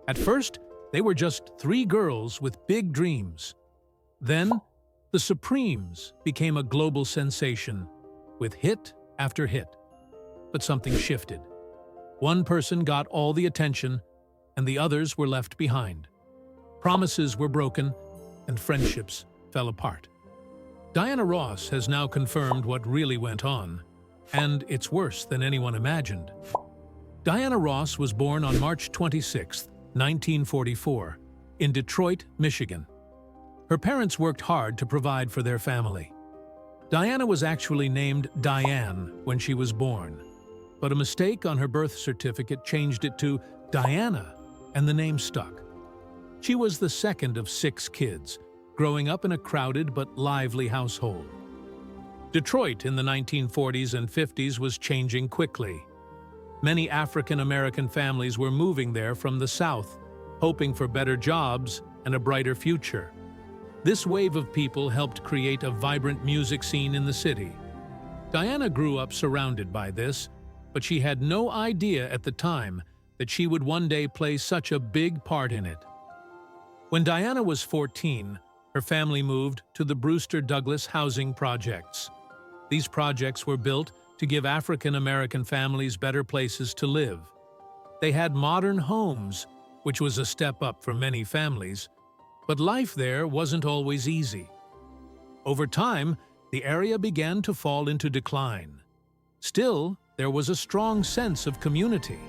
At first, they were just three girls with big dreams. Then, the Supremes became a global sensation, with hit after hit. But something shifted. One person got all the attention, and the others were left behind. Promises were broken, and friendships fell apart. Diana Ross has now confirmed what really went on, and it's worse than anyone imagined. Diana Ross was born on March 26, 1944, in Detroit, Michigan. Her parents worked hard to provide for their family. Diana was actually named Diane when she was born, but a mistake on her birth certificate changed it to Diana, and the name stuck. She was the second of 6 kids, growing up in a crowded but lively household. Detroit in the 1940s and 50s was changing quickly. Many African-American families were moving there from the South, hoping for better jobs and a brighter future. This wave of people helped create a vibrant music scene in the city. Diana grew up surrounded by this, but she had no idea at the time that she would one day play such a big part in it. When Diana was 14, her family moved to the Brewster Douglas housing projects. These projects were built to give African-American families better places to live. They had modern homes, which was a step up for many families, but life there wasn't always easy. Over time, the area began to fall into decline. Still, there was a strong sense of community.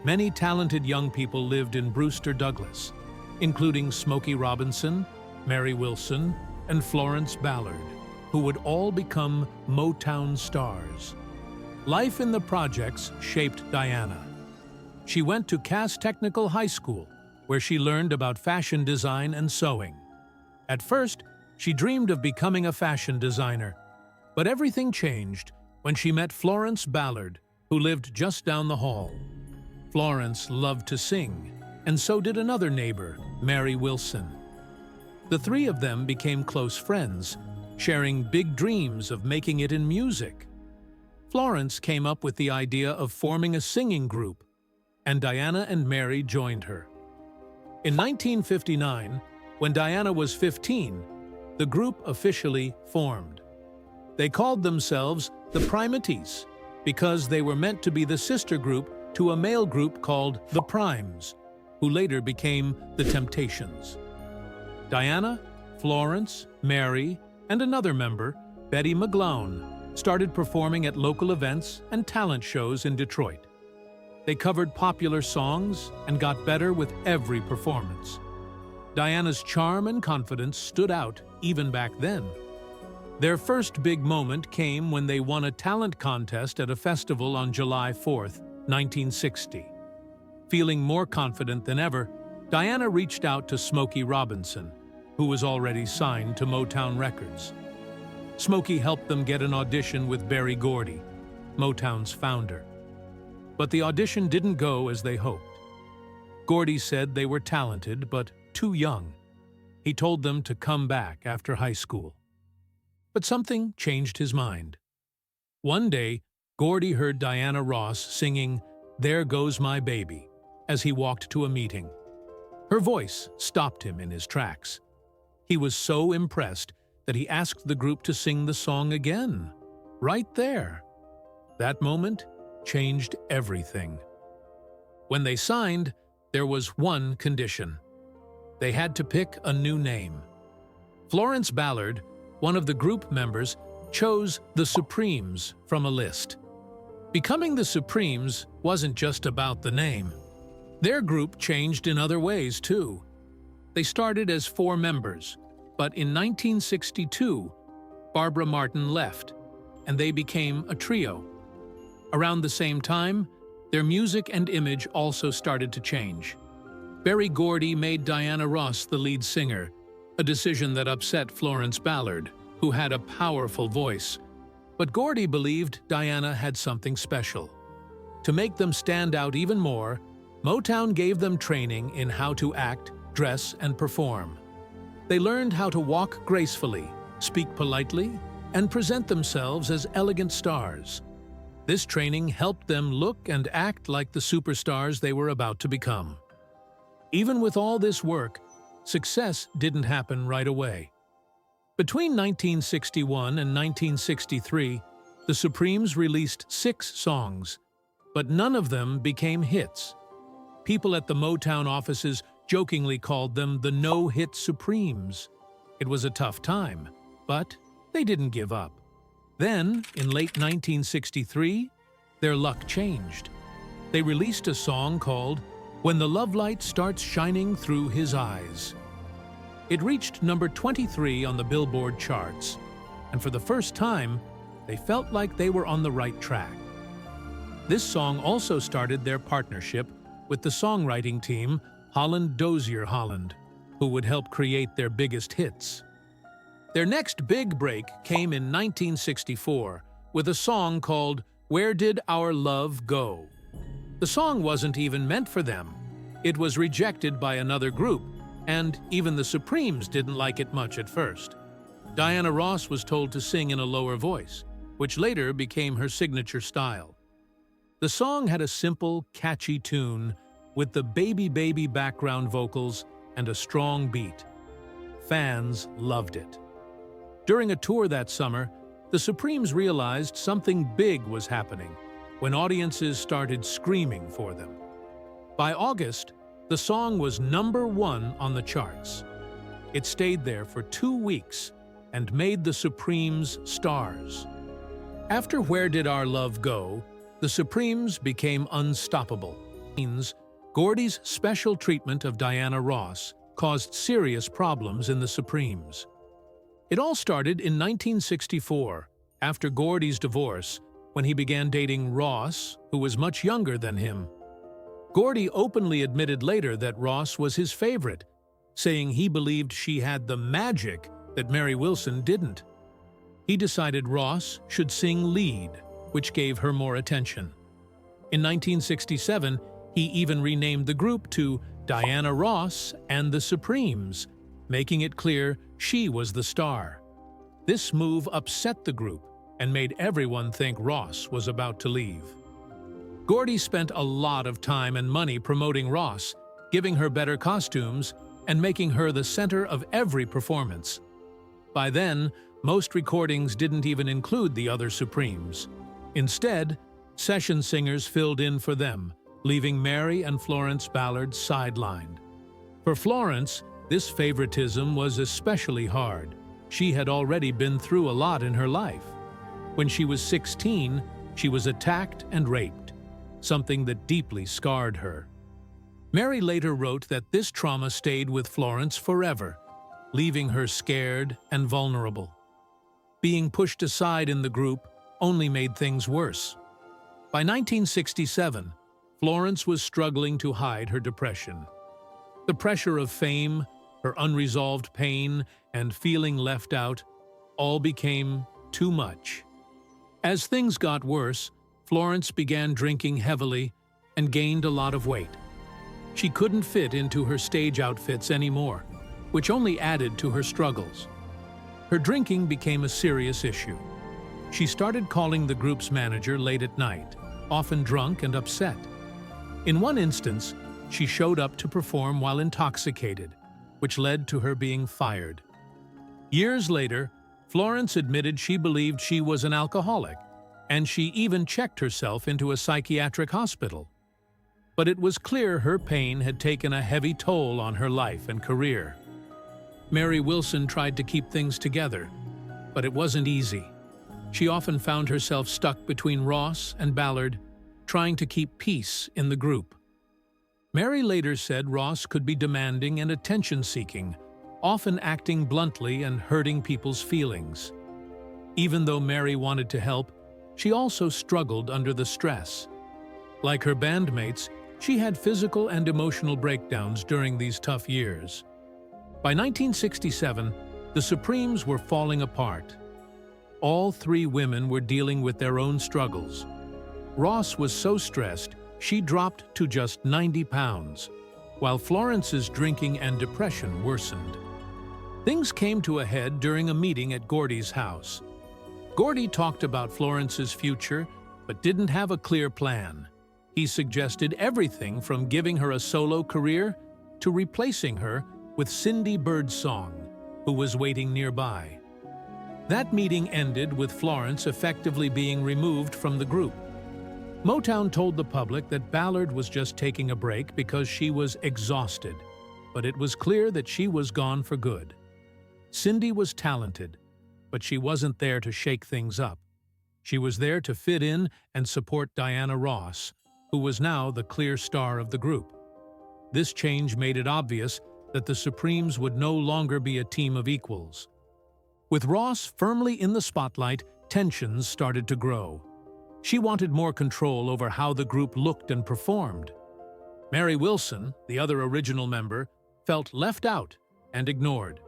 Many talented young people lived in Brewster Douglas, including Smokey Robinson, Mary Wilson, and Florence Ballard, who would all become Motown stars. Life in the projects shaped Diana. She went to Cass Technical High School, where she learned about fashion design and sewing. At first, she dreamed of becoming a fashion designer, but everything changed when she met Florence Ballard, who lived just down the hall. Florence loved to sing, and so did another neighbor, Mary Wilson. The three of them became close friends, sharing big dreams of making it in music. Florence came up with the idea of forming a singing group, and Diana and Mary joined her. In 1959, when Diana was 15, the group officially formed. They called themselves the Primates because they were meant to be the sister group to a male group called the Primes, who later became the Temptations. Diana, Florence, Mary, and another member, Betty McGlown, started performing at local events and talent shows in Detroit. They covered popular songs and got better with every performance. Diana's charm and confidence stood out even back then. Their first big moment came when they won a talent contest at a festival on July 4, 1960. Feeling more confident than ever, Diana reached out to Smokey Robinson, who was already signed to Motown Records. Smokey helped them get an audition with Berry Gordy, Motown's founder. But the audition didn't go as they hoped. Gordy said they were talented, but too young. He told them to come back after high school. But something changed his mind. One day, Gordy heard Diana Ross singing "There Goes My Baby" as he walked to a meeting. Her voice stopped him in his tracks. He was so impressed that he asked the group to sing the song again, right there. That moment changed everything. When they signed, there was one condition. They had to pick a new name. Florence Ballard, one of the group members, chose the Supremes from a list. Becoming the Supremes wasn't just about the name. Their group changed in other ways, too. They started as 4 members, but in 1962, Barbara Martin left, and they became a trio. Around the same time, their music and image also started to change. Berry Gordy made Diana Ross the lead singer, a decision that upset Florence Ballard, who had a powerful voice. But Gordy believed Diana had something special. To make them stand out even more, Motown gave them training in how to act, dress, and perform. They learned how to walk gracefully, speak politely, and present themselves as elegant stars. This training helped them look and act like the superstars they were about to become. Even with all this work, success didn't happen right away. Between 1961 and 1963, the Supremes released 6 songs, but none of them became hits. People at the Motown offices jokingly called them the No-Hit Supremes. It was a tough time, but they didn't give up. Then, in late 1963, their luck changed. They released a song called When the Love Light Starts Shining Through His Eyes. It reached number 23 on the Billboard charts, and for the first time, they felt like they were on the right track. This song also started their partnership with the songwriting team Holland Dozier Holland, who would help create their biggest hits. Their next big break came in 1964 with a song called Where Did Our Love Go? The song wasn't even meant for them. It was rejected by another group, and even the Supremes didn't like it much at first. Diana Ross was told to sing in a lower voice, which later became her signature style. The song had a simple, catchy tune with the baby baby background vocals and a strong beat. Fans loved it. During a tour that summer, the Supremes realized something big was happening when audiences started screaming for them. By August, the song was #1 on the charts. It stayed there for 2 weeks and made the Supremes stars. After Where Did Our Love Go?, the Supremes became unstoppable. Gordy's special treatment of Diana Ross caused serious problems in the Supremes. It all started in 1964, after Gordy's divorce, when he began dating Ross, who was much younger than him. Gordy openly admitted later that Ross was his favorite, saying he believed she had the magic that Mary Wilson didn't. He decided Ross should sing lead, which gave her more attention. In 1967, he even renamed the group to Diana Ross and the Supremes, making it clear she was the star. This move upset the group and made everyone think Ross was about to leave. Gordy spent a lot of time and money promoting Ross, giving her better costumes, and making her the center of every performance. By then, most recordings didn't even include the other Supremes. Instead, session singers filled in for them, leaving Mary and Florence Ballard sidelined. For Florence, this favoritism was especially hard. She had already been through a lot in her life. When she was 16, she was attacked and raped, something that deeply scarred her. Mary later wrote that this trauma stayed with Florence forever, leaving her scared and vulnerable. Being pushed aside in the group only made things worse. By 1967, Florence was struggling to hide her depression. The pressure of fame, her unresolved pain, and feeling left out all became too much. As things got worse, Florence began drinking heavily and gained a lot of weight. She couldn't fit into her stage outfits anymore, which only added to her struggles. Her drinking became a serious issue. She started calling the group's manager late at night, often drunk and upset. In one instance, she showed up to perform while intoxicated, which led to her being fired. Years later, Florence admitted she believed she was an alcoholic, and she even checked herself into a psychiatric hospital. But it was clear her pain had taken a heavy toll on her life and career. Mary Wilson tried to keep things together, but it wasn't easy. She often found herself stuck between Ross and Ballard, trying to keep peace in the group. Mary later said Ross could be demanding and attention-seeking, often acting bluntly and hurting people's feelings. Even though Mary wanted to help, she also struggled under the stress. Like her bandmates, she had physical and emotional breakdowns during these tough years. By 1967, the Supremes were falling apart. All 3 women were dealing with their own struggles. Ross was so stressed, she dropped to just 90 pounds, while Florence's drinking and depression worsened. Things came to a head during a meeting at Gordy's house. Gordy talked about Florence's future, but didn't have a clear plan. He suggested everything from giving her a solo career to replacing her with Cindy Birdsong, who was waiting nearby. That meeting ended with Florence effectively being removed from the group. Motown told the public that Ballard was just taking a break because she was exhausted, but it was clear that she was gone for good. Cindy was talented, but she wasn't there to shake things up. She was there to fit in and support Diana Ross, who was now the clear star of the group. This change made it obvious that the Supremes would no longer be a team of equals. With Ross firmly in the spotlight, tensions started to grow. She wanted more control over how the group looked and performed. Mary Wilson, the other original member, felt left out and ignored.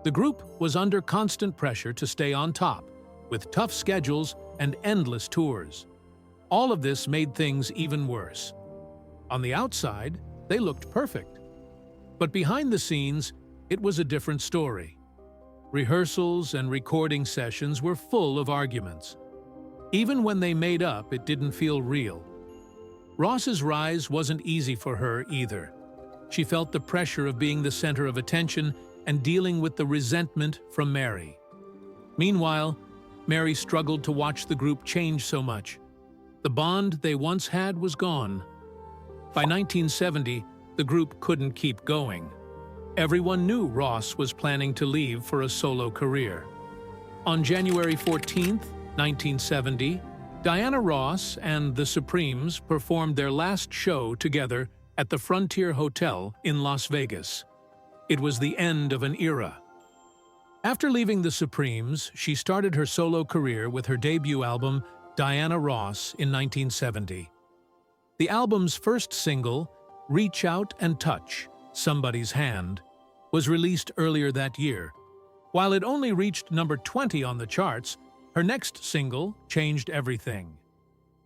The group was under constant pressure to stay on top, with tough schedules and endless tours. All of this made things even worse. On the outside, they looked perfect. But behind the scenes, it was a different story. Rehearsals and recording sessions were full of arguments. Even when they made up, it didn't feel real. Ross's rise wasn't easy for her either. She felt the pressure of being the center of attention and dealing with the resentment from Mary. Meanwhile, Mary struggled to watch the group change so much. The bond they once had was gone. By 1970, the group couldn't keep going. Everyone knew Ross was planning to leave for a solo career. On January 14, 1970, Diana Ross and the Supremes performed their last show together at the Frontier Hotel in Las Vegas. It was the end of an era. After leaving the Supremes, she started her solo career with her debut album, Diana Ross, in 1970. The album's first single, Reach Out and Touch, Somebody's Hand, was released earlier that year. While it only reached number 20 on the charts, her next single changed everything.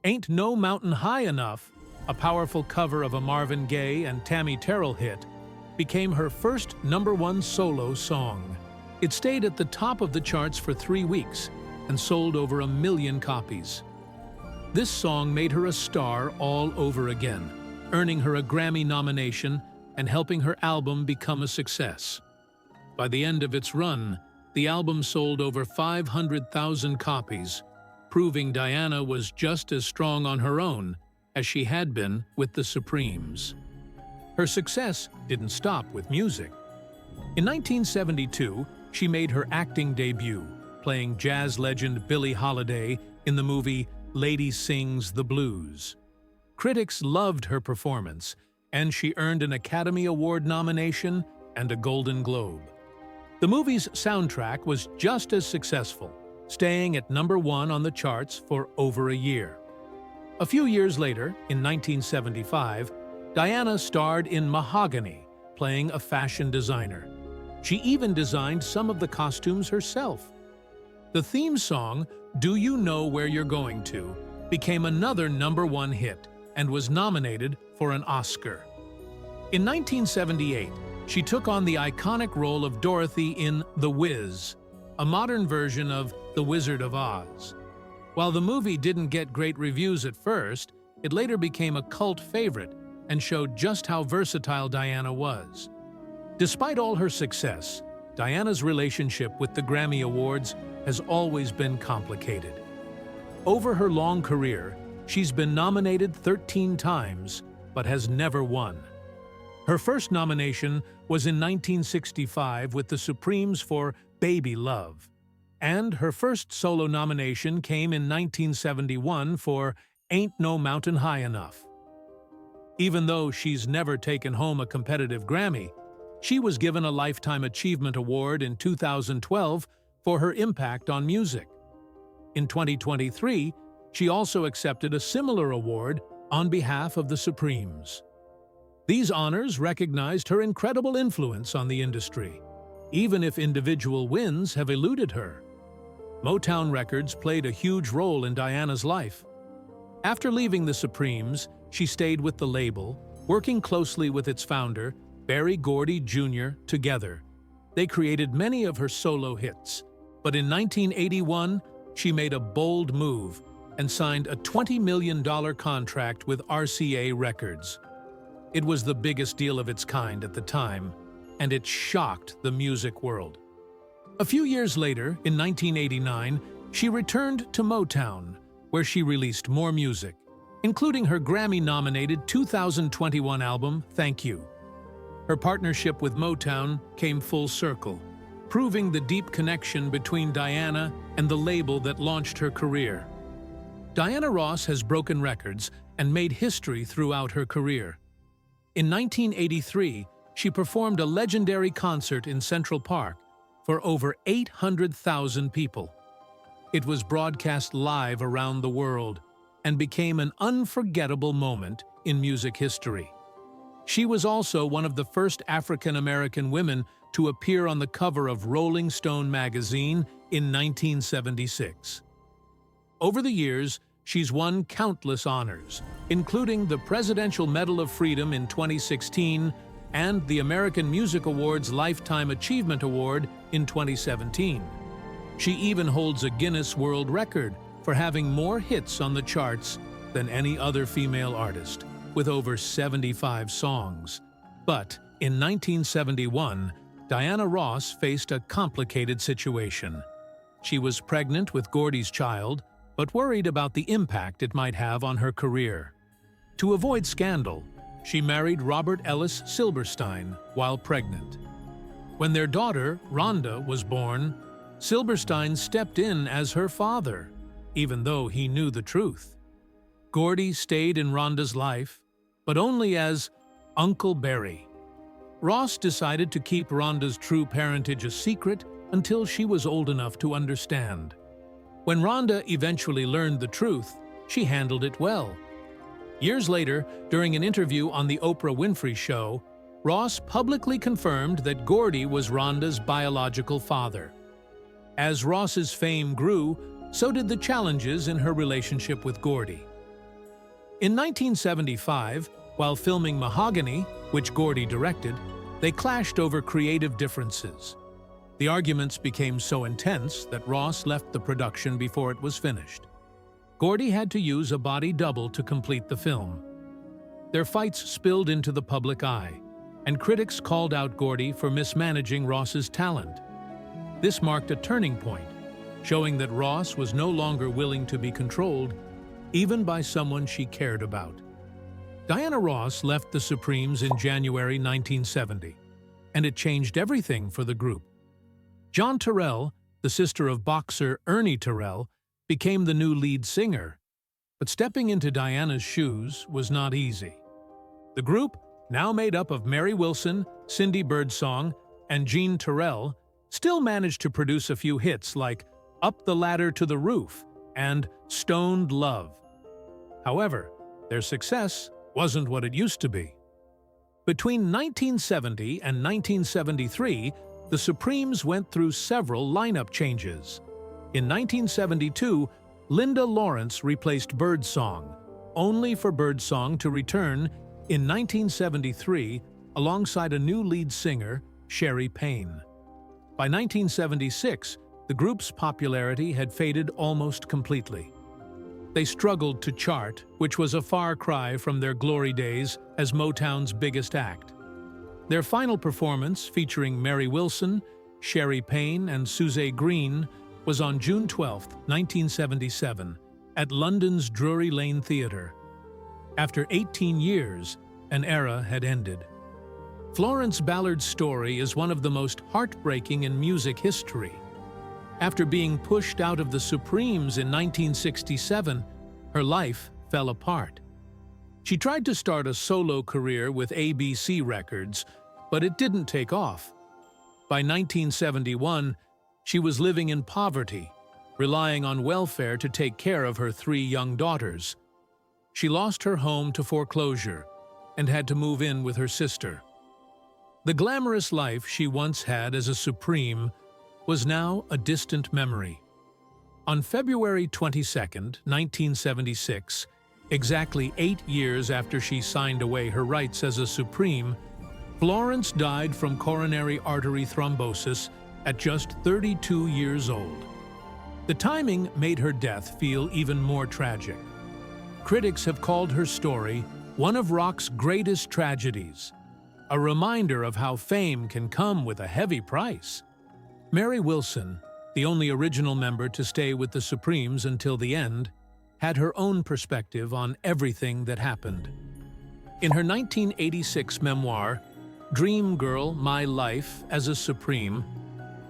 Ain't No Mountain High Enough, a powerful cover of a Marvin Gaye and Tammy Terrell hit, became her first #1 solo song. It stayed at the top of the charts for 3 weeks and sold over 1 million copies. This song made her a star all over again, earning her a Grammy nomination and helping her album become a success. By the end of its run, the album sold over 500,000 copies, proving Diana was just as strong on her own as she had been with the Supremes. Her success didn't stop with music. In 1972, she made her acting debut, playing jazz legend Billie Holiday in the movie Lady Sings the Blues. Critics loved her performance, and she earned an Academy Award nomination and a Golden Globe. The movie's soundtrack was just as successful, staying at #1 on the charts for over a year. A few years later, in 1975, Diana starred in Mahogany, playing a fashion designer. She even designed some of the costumes herself. The theme song, Do You Know Where You're Going To, became another #1 hit and was nominated for an Oscar. In 1978, she took on the iconic role of Dorothy in The Wiz, a modern version of The Wizard of Oz. While the movie didn't get great reviews at first, it later became a cult favorite and showed just how versatile Diana was. Despite all her success, Diana's relationship with the Grammy Awards has always been complicated. Over her long career, she's been nominated 13 times, but has never won. Her first nomination was in 1965 with the Supremes for Baby Love, and her first solo nomination came in 1971 for Ain't No Mountain High Enough. Even though she's never taken home a competitive Grammy, she was given a Lifetime Achievement Award in 2012 for her impact on music. In 2023, she also accepted a similar award on behalf of the Supremes. These honors recognized her incredible influence on the industry, even if individual wins have eluded her. Motown Records played a huge role in Diana's life. After leaving the Supremes, she stayed with the label, working closely with its founder, Berry Gordy Jr. Together, they created many of her solo hits. But in 1981, she made a bold move and signed a $20 million contract with RCA Records. It was the biggest deal of its kind at the time, and it shocked the music world. A few years later, in 1989, she returned to Motown, where she released more music, including her Grammy-nominated 2021 album, Thank You. Her partnership with Motown came full circle, proving the deep connection between Diana and the label that launched her career. Diana Ross has broken records and made history throughout her career. In 1983, she performed a legendary concert in Central Park for over 800,000 people. It was broadcast live around the world and became an unforgettable moment in music history. She was also one of the first African-American women to appear on the cover of Rolling Stone magazine in 1976. Over the years, she's won countless honors, including the Presidential Medal of Freedom in 2016 and the American Music Awards Lifetime Achievement Award in 2017. She even holds a Guinness World Record for having more hits on the charts than any other female artist, with over 75 songs. But in 1971, Diana Ross faced a complicated situation. She was pregnant with Gordy's child, but worried about the impact it might have on her career. To avoid scandal, she married Robert Ellis Silberstein while pregnant. When their daughter, Rhonda, was born, Silberstein stepped in as her father, even though he knew the truth. Gordy stayed in Rhonda's life, but only as Uncle Barry. Ross decided to keep Rhonda's true parentage a secret until she was old enough to understand. When Rhonda eventually learned the truth, she handled it well. Years later, during an interview on The Oprah Winfrey Show, Ross publicly confirmed that Gordy was Rhonda's biological father. As Ross's fame grew, so did the challenges in her relationship with Gordy. In 1975, while filming Mahogany, which Gordy directed, they clashed over creative differences. The arguments became so intense that Ross left the production before it was finished. Gordy had to use a body double to complete the film. Their fights spilled into the public eye, and critics called out Gordy for mismanaging Ross's talent. This marked a turning point, showing that Ross was no longer willing to be controlled, even by someone she cared about. Diana Ross left the Supremes in January 1970, and it changed everything for the group. John Terrell, the sister of boxer Ernie Terrell, became the new lead singer, but stepping into Diana's shoes was not easy. The group, now made up of Mary Wilson, Cindy Birdsong, and Jean Terrell, still managed to produce a few hits like Up the Ladder to the Roof and Stoned Love. However, their success wasn't what it used to be. Between 1970 and 1973, the Supremes went through several lineup changes. In 1972, Linda Lawrence replaced Birdsong, only for Birdsong to return in 1973 alongside a new lead singer, Sherry Payne. By 1976, the group's popularity had faded almost completely. They struggled to chart, which was a far cry from their glory days as Motown's biggest act. Their final performance, featuring Mary Wilson, Sherry Payne, and Suze Green, was on June 12, 1977, at London's Drury Lane Theatre. After 18 years, an era had ended. Florence Ballard's story is one of the most heartbreaking in music history. After being pushed out of the Supremes in 1967, her life fell apart. She tried to start a solo career with ABC Records, but it didn't take off. By 1971, she was living in poverty, relying on welfare to take care of her 3 young daughters. She lost her home to foreclosure and had to move in with her sister. The glamorous life she once had as a Supreme was now a distant memory. On February 22, 1976, exactly 8 years after she signed away her rights as a Supreme, Florence died from coronary artery thrombosis at just 32 years old. The timing made her death feel even more tragic. Critics have called her story one of rock's greatest tragedies, a reminder of how fame can come with a heavy price. Mary Wilson, the only original member to stay with the Supremes until the end, had her own perspective on everything that happened. In her 1986 memoir, Dream Girl: My Life as a Supreme,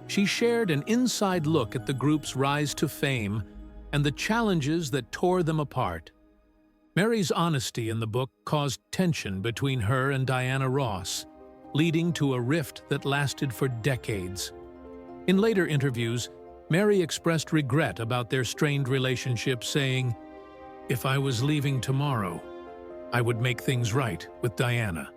she shared an inside look at the group's rise to fame and the challenges that tore them apart. Mary's honesty in the book caused tension between her and Diana Ross, leading to a rift that lasted for decades. In later interviews, Mary expressed regret about their strained relationship, saying, "If I was leaving tomorrow, I would make things right with Diana."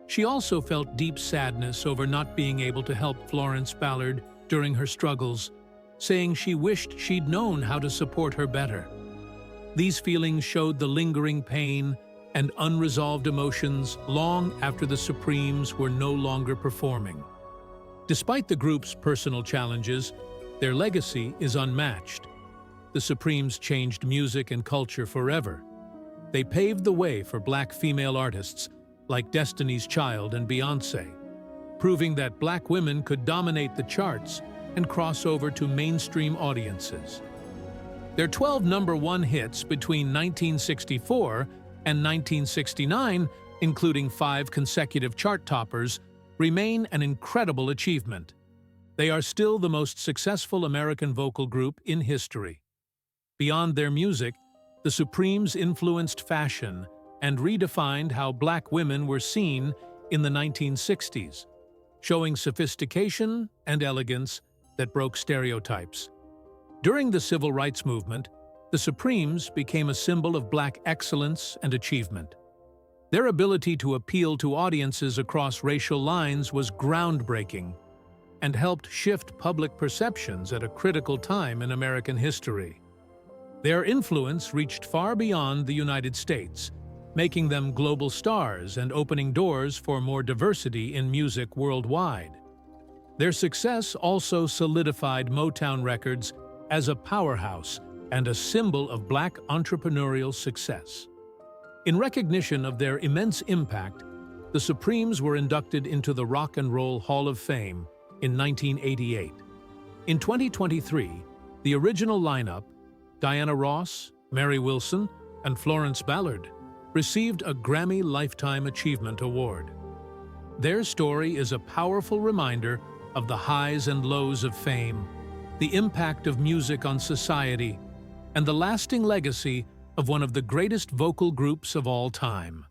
She also felt deep sadness over not being able to help Florence Ballard during her struggles, saying she wished she'd known how to support her better. These feelings showed the lingering pain and unresolved emotions long after the Supremes were no longer performing. Despite the group's personal challenges, their legacy is unmatched. The Supremes changed music and culture forever. They paved the way for Black female artists like Destiny's Child and Beyoncé, proving that Black women could dominate the charts and cross over to mainstream audiences. Their 12 #1 hits between 1964 and 1969, including 5 consecutive chart toppers, remain an incredible achievement. They are still the most successful American vocal group in history. Beyond their music, the Supremes influenced fashion and redefined how Black women were seen in the 1960s, showing sophistication and elegance that broke stereotypes. During the Civil Rights Movement, the Supremes became a symbol of Black excellence and achievement. Their ability to appeal to audiences across racial lines was groundbreaking and helped shift public perceptions at a critical time in American history. Their influence reached far beyond the United States, making them global stars and opening doors for more diversity in music worldwide. Their success also solidified Motown Records as a powerhouse and a symbol of Black entrepreneurial success. In recognition of their immense impact, the Supremes were inducted into the Rock and Roll Hall of Fame in 1988. In 2023, the original lineup, Diana Ross, Mary Wilson, and Florence Ballard, received a Grammy Lifetime Achievement Award. Their story is a powerful reminder of the highs and lows of fame, the impact of music on society, and the lasting legacy of one of the greatest vocal groups of all time.